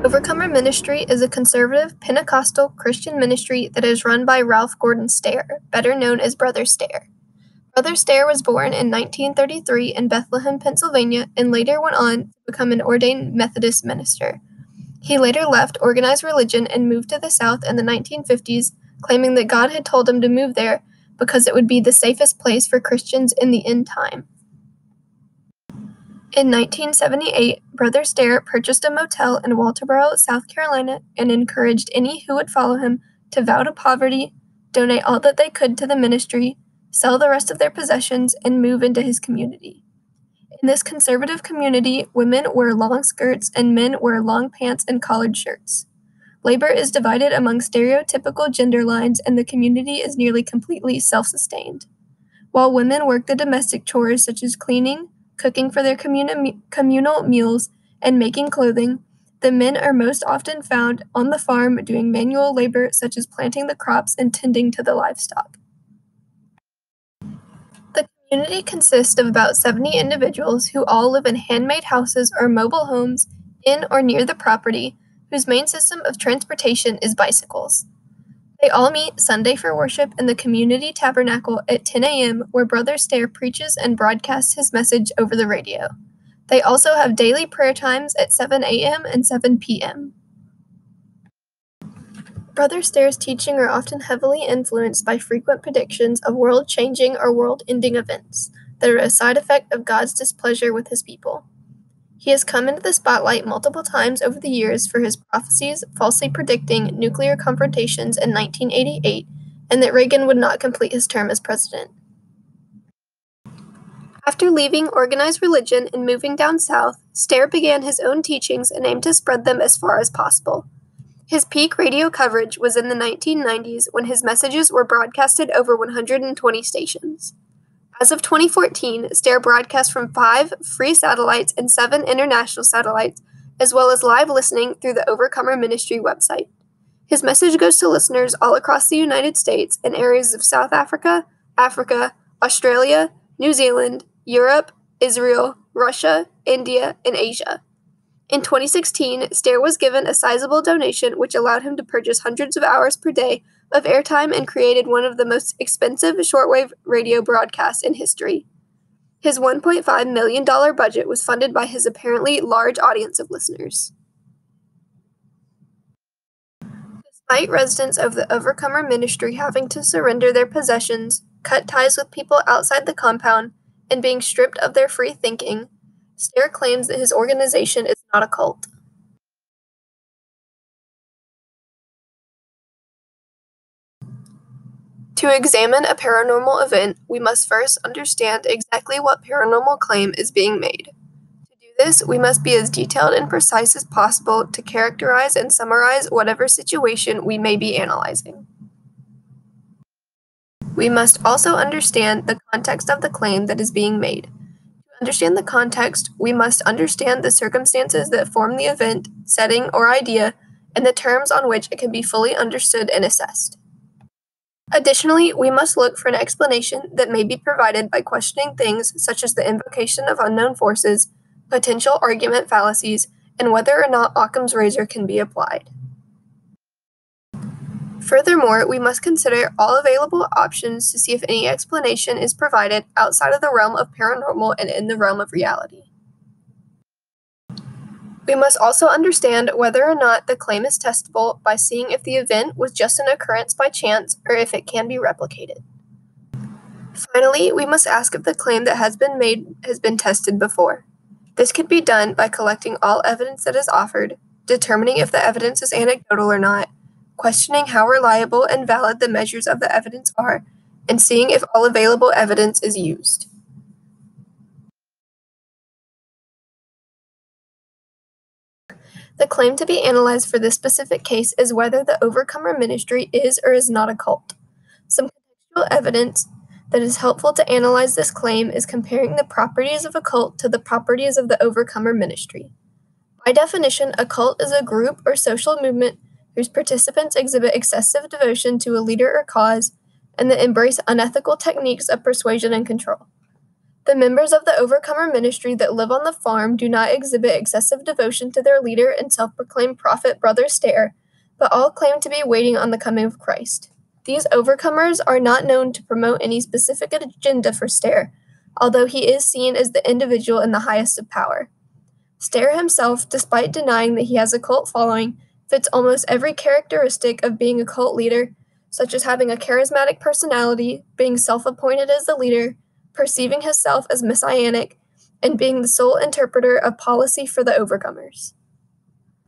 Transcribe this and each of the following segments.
Overcomer Ministry is a conservative Pentecostal Christian ministry that is run by Ralph Gordon Stair, better known as Brother Stair. Brother Stair was born in 1933 in Bethlehem, Pennsylvania, and later went on to become an ordained Methodist minister. He later left organized religion and moved to the South in the 1950s, claiming that God had told him to move there because it would be the safest place for Christians in the end time. In 1978, Brother Stair purchased a motel in Walterboro, South Carolina, and encouraged any who would follow him to vow to poverty, donate all that they could to the ministry, sell the rest of their possessions, and move into his community. In this conservative community, women wear long skirts and men wear long pants and collared shirts. Labor is divided among stereotypical gender lines, and the community is nearly completely self-sustained. While women work the domestic chores such as cleaning, cooking for their communal meals, and making clothing, the men are most often found on the farm doing manual labor such as planting the crops and tending to the livestock. The community consists of about 70 individuals who all live in handmade houses or mobile homes in or near the property, whose main system of transportation is bicycles. They all meet Sunday for worship in the community tabernacle at 10 a.m., where Brother Stair preaches and broadcasts his message over the radio. They also have daily prayer times at 7 a.m. and 7 p.m. Brother Stair's teaching are often heavily influenced by frequent predictions of world-changing or world-ending events that are a side effect of God's displeasure with his people. He has come into the spotlight multiple times over the years for his prophecies falsely predicting nuclear confrontations in 1988 and that Reagan would not complete his term as president. After leaving organized religion and moving down south, Stair began his own teachings and aimed to spread them as far as possible. His peak radio coverage was in the 1990s when his messages were broadcasted over 120 stations. As of 2014, Stair broadcast from 5 free satellites and 7 international satellites, as well as live listening through the Overcomer Ministry website. His message goes to listeners all across the United States and areas of South Africa, Australia, New Zealand, Europe, Israel, Russia, India, and Asia. In 2016, Stair was given a sizable donation which allowed him to purchase hundreds of hours per day of airtime and created one of the most expensive shortwave radio broadcasts in history. His $1.5 million budget was funded by his apparently large audience of listeners. Despite residents of the Overcomer Ministry having to surrender their possessions, cut ties with people outside the compound, and being stripped of their free thinking, Stair claims that his organization is not a cult. To examine a paranormal event, we must first understand exactly what paranormal claim is being made. To do this, we must be as detailed and precise as possible to characterize and summarize whatever situation we may be analyzing. We must also understand the context of the claim that is being made. To understand the context, we must understand the circumstances that form the event, setting, or idea, and the terms on which it can be fully understood and assessed. Additionally, we must look for an explanation that may be provided by questioning things such as the invocation of unknown forces, potential argument fallacies, and whether or not Occam's razor can be applied. Furthermore, we must consider all available options to see if any explanation is provided outside of the realm of paranormal and in the realm of reality. We must also understand whether or not the claim is testable by seeing if the event was just an occurrence by chance or if it can be replicated. Finally, we must ask if the claim that has been made has been tested before. This can be done by collecting all evidence that is offered, determining if the evidence is anecdotal or not, questioning how reliable and valid the measures of the evidence are, and seeing if all available evidence is used. The claim to be analyzed for this specific case is whether the Overcomer Ministry is or is not a cult. Some contextual evidence that is helpful to analyze this claim is comparing the properties of a cult to the properties of the Overcomer Ministry. By definition, a cult is a group or social movement whose participants exhibit excessive devotion to a leader or cause, and that embrace unethical techniques of persuasion and control. The members of the Overcomer ministry that live on the farm do not exhibit excessive devotion to their leader and self-proclaimed prophet, Brother Stair, but all claim to be waiting on the coming of Christ. These Overcomers are not known to promote any specific agenda for Stair, although he is seen as the individual in the highest of power. Stair himself, despite denying that he has a cult following, fits almost every characteristic of being a cult leader, such as having a charismatic personality, being self-appointed as the leader, perceiving himself as messianic, and being the sole interpreter of policy for the Overcomers.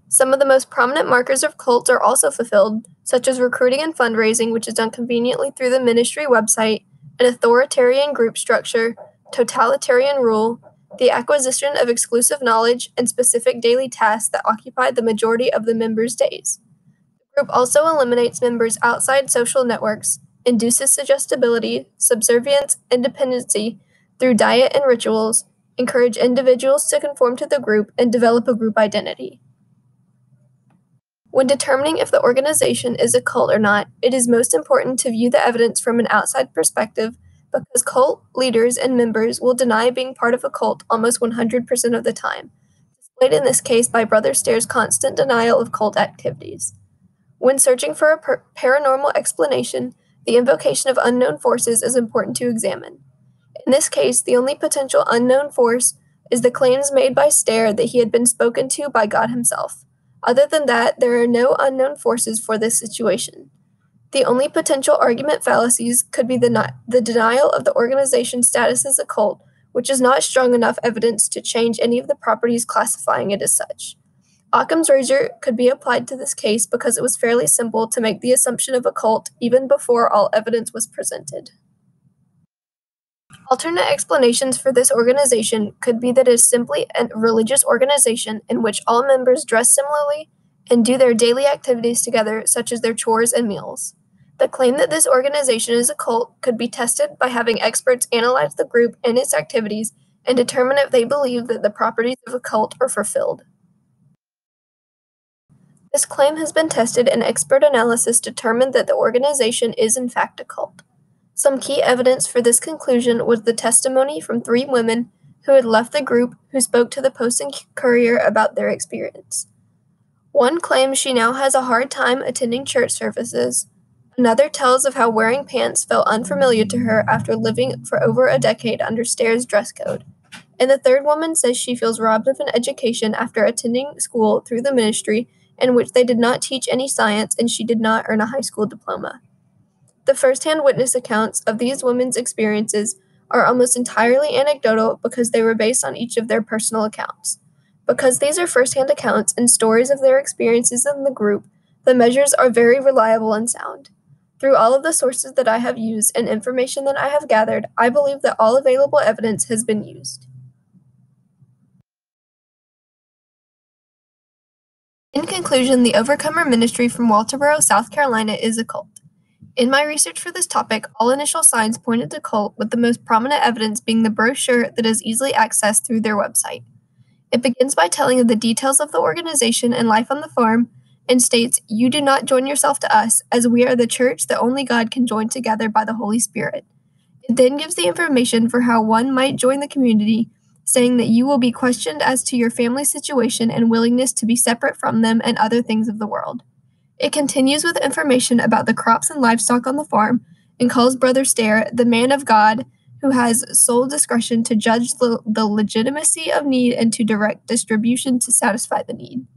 Some of the most prominent markers of cults are also fulfilled, such as recruiting and fundraising, which is done conveniently through the ministry website, an authoritarian group structure, totalitarian rule, the acquisition of exclusive knowledge, and specific daily tasks that occupy the majority of the members' days. The group also eliminates members outside social networks, induces suggestibility, subservience, and dependency through diet and rituals, encourage individuals to conform to the group, and develop a group identity. When determining if the organization is a cult or not, it is most important to view the evidence from an outside perspective because cult leaders and members will deny being part of a cult almost 100% of the time, displayed in this case by Brother Stair's constant denial of cult activities. When searching for a paranormal explanation, the invocation of unknown forces is important to examine. In this case, the only potential unknown force is the claims made by Stair that he had been spoken to by God himself. Other than that, there are no unknown forces for this situation. The only potential argument fallacies could be the denial of the organization's status as a cult, which is not strong enough evidence to change any of the properties classifying it as such. Occam's razor could be applied to this case because it was fairly simple to make the assumption of a cult even before all evidence was presented. Alternate explanations for this organization could be that it is simply a religious organization in which all members dress similarly and do their daily activities together, such as their chores and meals. The claim that this organization is a cult could be tested by having experts analyze the group and its activities and determine if they believe that the properties of a cult are fulfilled. This claim has been tested, and expert analysis determined that the organization is in fact a cult. Some key evidence for this conclusion was the testimony from 3 women who had left the group who spoke to the Post and Courier about their experience. One claims she now has a hard time attending church services. Another tells of how wearing pants felt unfamiliar to her after living for over a decade under Stair's dress code. And the third woman says she feels robbed of an education after attending school through the ministry in which they did not teach any science and she did not earn a high school diploma. The first-hand witness accounts of these women's experiences are almost entirely anecdotal because they were based on each of their personal accounts. Because these are first-hand accounts and stories of their experiences in the group, the measures are very reliable and sound. Through all of the sources that I have used and information that I have gathered, I believe that all available evidence has been used. In conclusion, the Overcomer Ministry from Walterboro, South Carolina is a cult. In my research for this topic, all initial signs pointed to cult, with the most prominent evidence being the brochure that is easily accessed through their website. It begins by telling of the details of the organization and life on the farm, and states, "You do not join yourself to us, as we are the church that only God can join together by the Holy Spirit." It then gives the information for how one might join the community, saying that you will be questioned as to your family situation and willingness to be separate from them and other things of the world. It continues with information about the crops and livestock on the farm and calls Brother Stair the man of God who has sole discretion to judge the legitimacy of need and to direct distribution to satisfy the need.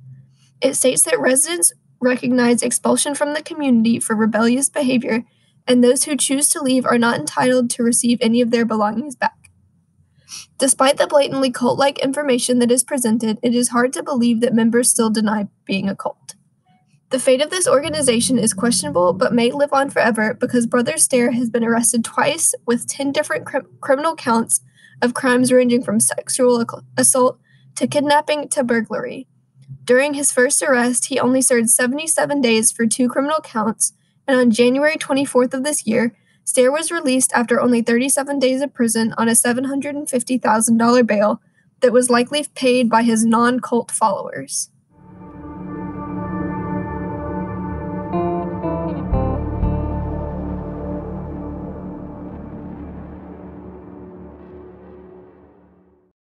It states that residents recognize expulsion from the community for rebellious behavior, and those who choose to leave are not entitled to receive any of their belongings back. Despite the blatantly cult-like information that is presented, it is hard to believe that members still deny being a cult. The fate of this organization is questionable but may live on forever because Brother Stair has been arrested twice with 10 different criminal counts of crimes ranging from sexual assault to kidnapping to burglary. During his first arrest, he only served 77 days for 2 criminal counts, and on January 24th of this year, Stair was released after only 37 days of prison on a $750,000 bail that was likely paid by his non-cult followers.